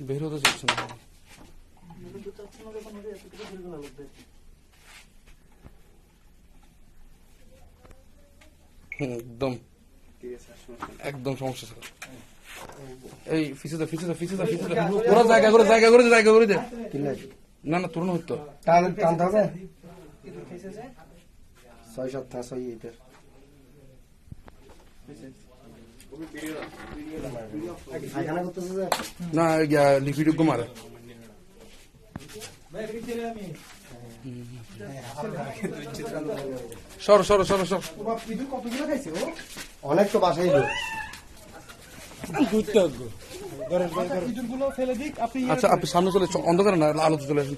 বের হতে চাচ্ছে না। একদম একদম সমস্যা স্যার। এই ফিসে ওরা জায়গা করে দে। না না তুরন হইতো টানতে হবে 6-7 6 এইটার না লিকুইড মারে। সর অনেক তো বাসাই আচ্ছা আপনি সামনে চলে অন্ধকার না আলোতে চলে আসেন।